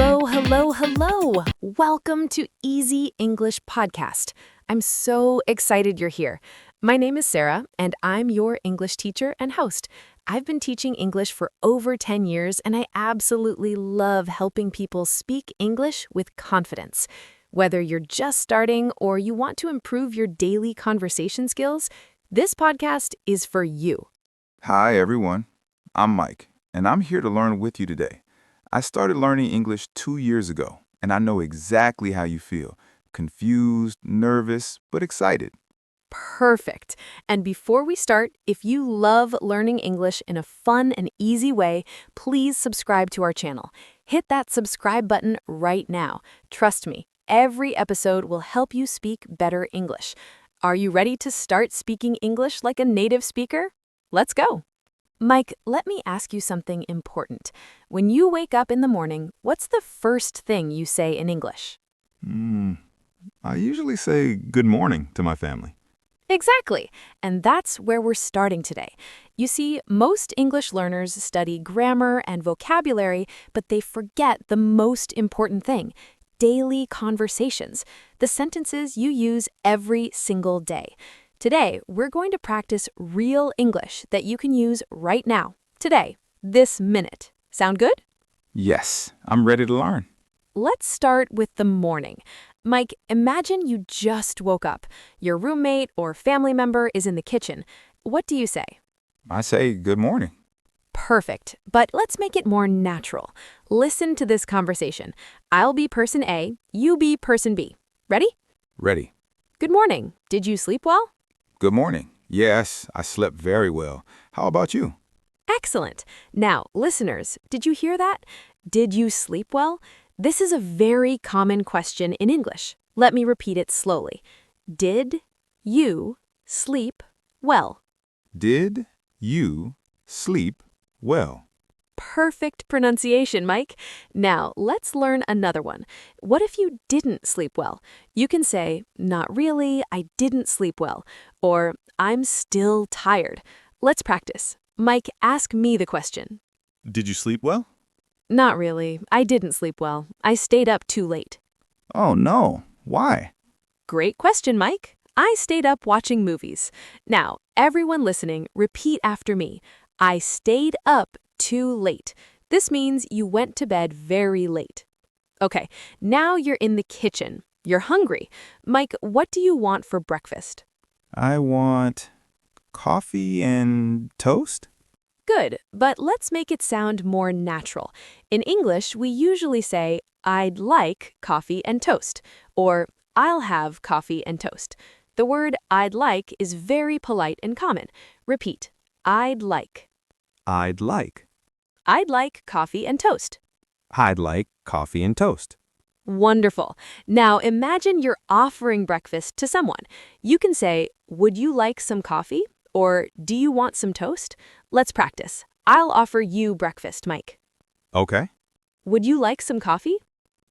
Hello, hello, hello. Welcome to Easy English Podcast. I'm so excited you're here. My name is Sarah, and I'm your English teacher and host. I've been teaching English for over 10 years, and I absolutely love helping people speak English with confidence. Whether you're just starting or you want to improve your daily conversation skills, this podcast is for you. Hi, everyone. I'm Mike, and I'm here to learn with you today. I started learning English 2 years ago, and I know exactly how you feel. Confused, nervous, but excited. Perfect. And before we start, if you love learning English in a fun and easy way, please subscribe to our channel. Hit that subscribe button right now. Trust me, every episode will help you speak better English. Are you ready to start speaking English like a native speaker? Let's go. Mike, let me ask you something important. When you wake up in the morning, what's the first thing you say in English? I usually say good morning to my family. Exactly. And that's where we're starting today. You see, most English learners study grammar and vocabulary, but they forget the most important thing: daily conversations, the sentences you use every single day. Today, we're going to practice real English that you can use right now, today, this minute. Sound good? Yes, I'm ready to learn. Let's start with the morning. Mike, imagine you just woke up. Your roommate or family member is in the kitchen. What do you say? I say good morning. Perfect, but let's make it more natural. Listen to this conversation. I'll be person A, you be person B. Ready? Ready. Good morning. Did you sleep well? Good morning. Yes, I slept very well. How about you? Excellent. Now, listeners, did you hear that? Did you sleep well? This is a very common question in English. Let me repeat it slowly. Did you sleep well? Did you sleep well? Perfect pronunciation, Mike. Now, let's learn another one. What if you didn't sleep well? You can say, not really, I didn't sleep well, or I'm still tired. Let's practice. Mike, ask me the question. Did you sleep well? Not really, I didn't sleep well. I stayed up too late. Oh, no. Why? Great question, Mike. I stayed up watching movies. Now, everyone listening, repeat after me. I stayed up too late. This means you went to bed very late. Okay, now you're in the kitchen. You're hungry. Mike, what do you want for breakfast? I want coffee and toast? Good, but let's make it sound more natural. In English, we usually say, I'd like coffee and toast, or I'll have coffee and toast. The word I'd like is very polite and common. Repeat, I'd like. I'd like. I'd like coffee and toast. I'd like coffee and toast. Wonderful. Now imagine you're offering breakfast to someone. You can say, would you like some coffee? Or do you want some toast? Let's practice. I'll offer you breakfast, Mike. Okay. Would you like some coffee?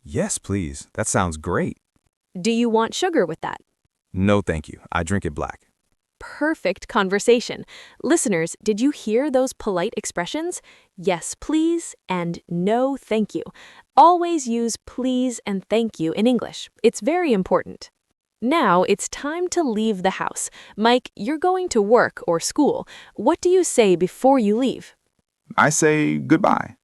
Yes, please. That sounds great. Do you want sugar with that? No, thank you. I drink it black. Perfect conversation. Listeners, did you hear those polite expressions? Yes, please, and no, thank you. Always use please and thank you in English. It's very important. Now it's time to leave the house. Mike, you're going to work or school. What do you say before you leave? I say goodbye.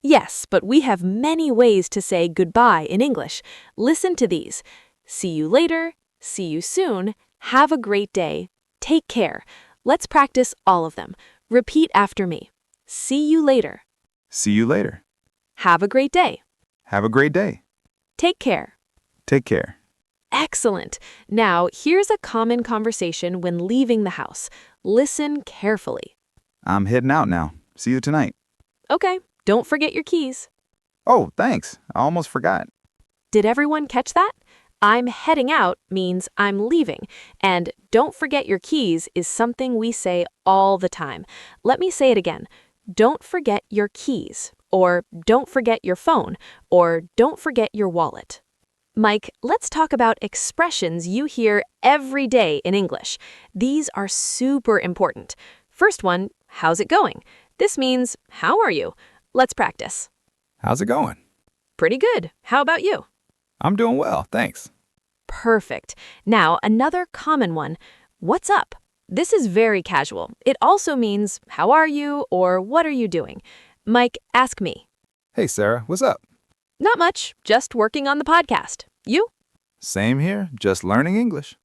Yes, but we have many ways to say goodbye in English. Listen to these. See you later. See you soon. Have a great day. Take care. Let's practice all of them. Repeat after me. See you later. See you later. Have a great day. Have a great day. Take care. Take care. Excellent. Now, here's a common conversation when leaving the house. Listen carefully. I'm heading out now. See you tonight. Okay, don't forget your keys. Oh, thanks. I almost forgot. Did everyone catch that? I'm heading out means I'm leaving, and don't forget your keys is something we say all the time. Let me say it again. Don't forget your keys, or don't forget your phone, or don't forget your wallet. Mike, let's talk about expressions you hear every day in English. These are super important. First one, how's it going? This means, how are you? Let's practice. How's it going? Pretty good. How about you? I'm doing well, thanks. Perfect. Now, another common one. What's up? This is very casual. It also means, how are you or what are you doing? Mike, ask me. Hey, Sarah, what's up? Not much, just working on the podcast. You? Same here, just learning English.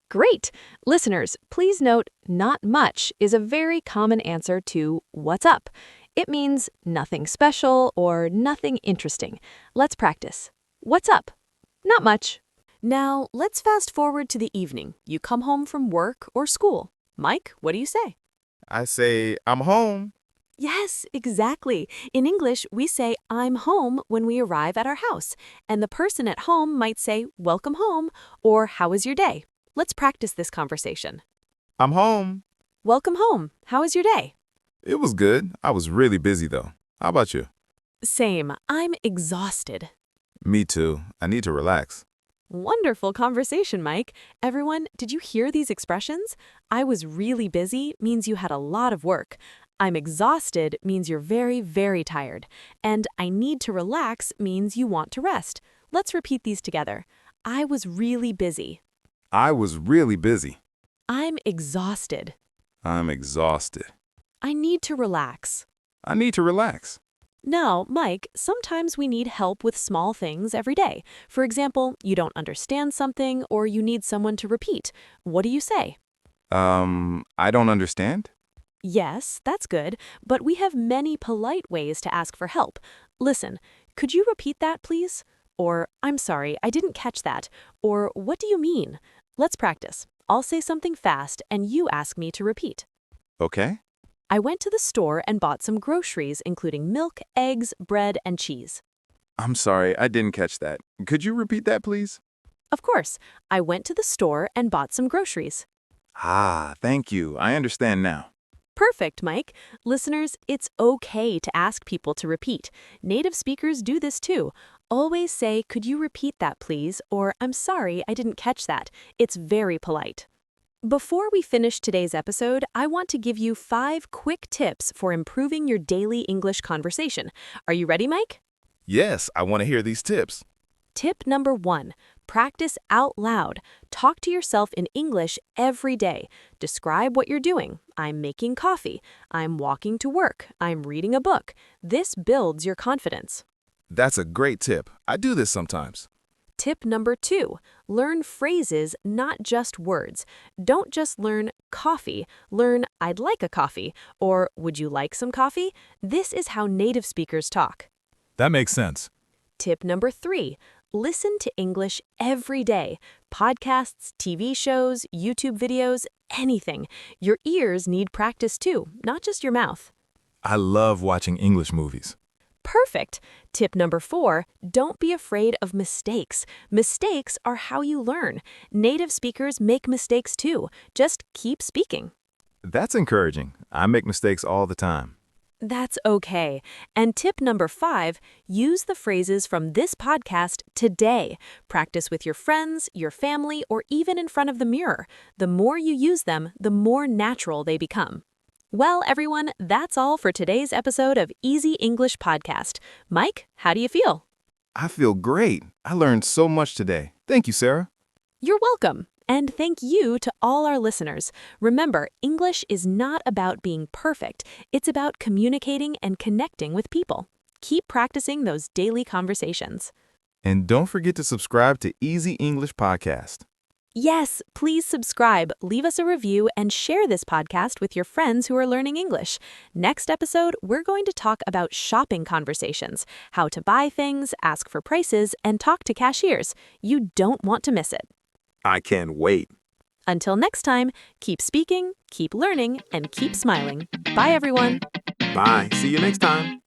Great. Listeners, please note, not much is a very common answer to what's up. It means nothing special or nothing interesting. Let's practice. What's up? Not much. Now, let's fast forward to the evening. You come home from work or school. Mike, what do you say? I say, I'm home. Yes, exactly. In English, we say I'm home when we arrive at our house, and the person at home might say welcome home or how was your day? Let's practice this conversation. I'm home. Welcome home. How was your day? It was good. I was really busy, though. How about you? Same. I'm exhausted. Me too. I need to relax. Wonderful conversation, Mike. Everyone, did you hear these expressions? I was really busy means you had a lot of work. I'm exhausted means you're very, very tired. And I need to relax means you want to rest. Let's repeat these together. I was really busy. I was really busy. I'm exhausted. I'm exhausted. I need to relax. I need to relax. Now, Mike, sometimes we need help with small things every day. For example, you don't understand something or you need someone to repeat. What do you say? I don't understand. Yes, that's good, but we have many polite ways to ask for help. Listen, could you repeat that, please? Or, I'm sorry, I didn't catch that. Or, what do you mean? Let's practice. I'll say something fast and you ask me to repeat. Okay. I went to the store and bought some groceries, including milk, eggs, bread, and cheese. I'm sorry, I didn't catch that. Could you repeat that, please? Of course, I went to the store and bought some groceries. Ah, thank you. I understand now. Perfect, Mike. Listeners, it's okay to ask people to repeat. Native speakers do this too. Always say, could you repeat that, please? Or, I'm sorry, I didn't catch that. It's very polite. Before we finish today's episode, I want to give you 5 quick tips for improving your daily English conversation. Are you ready, Mike? Yes, I want to hear these tips. Tip number 1, practice out loud. Talk to yourself in English every day. Describe what you're doing. I'm making coffee. I'm walking to work. I'm reading a book. This builds your confidence. That's a great tip. I do this sometimes. Tip number 2, learn phrases, not just words. Don't just learn coffee. Learn I'd like a coffee or would you like some coffee? This is how native speakers talk. That makes sense. Tip number 3, listen to English every day. Podcasts, TV shows, YouTube videos, anything. Your ears need practice too, not just your mouth. I love watching English movies. Perfect. Tip number 4, don't be afraid of mistakes. Mistakes are how you learn. Native speakers make mistakes too. Just keep speaking. That's encouraging. I make mistakes all the time. That's okay. And tip number 5, use the phrases from this podcast today. Practice with your friends, your family, or even in front of the mirror. The more you use them, the more natural they become. Well, everyone, that's all for today's episode of Easy English Podcast. Mike, how do you feel? I feel great. I learned so much today. Thank you, Sarah. You're welcome. And thank you to all our listeners. Remember, English is not about being perfect. It's about communicating and connecting with people. Keep practicing those daily conversations. And don't forget to subscribe to Easy English Podcast. Yes, please subscribe, leave us a review, and share this podcast with your friends who are learning English. Next episode, we're going to talk about shopping conversations, how to buy things, ask for prices, and talk to cashiers. You don't want to miss it. I can't wait. Until next time, keep speaking, keep learning, and keep smiling. Bye, everyone. Bye. See you next time.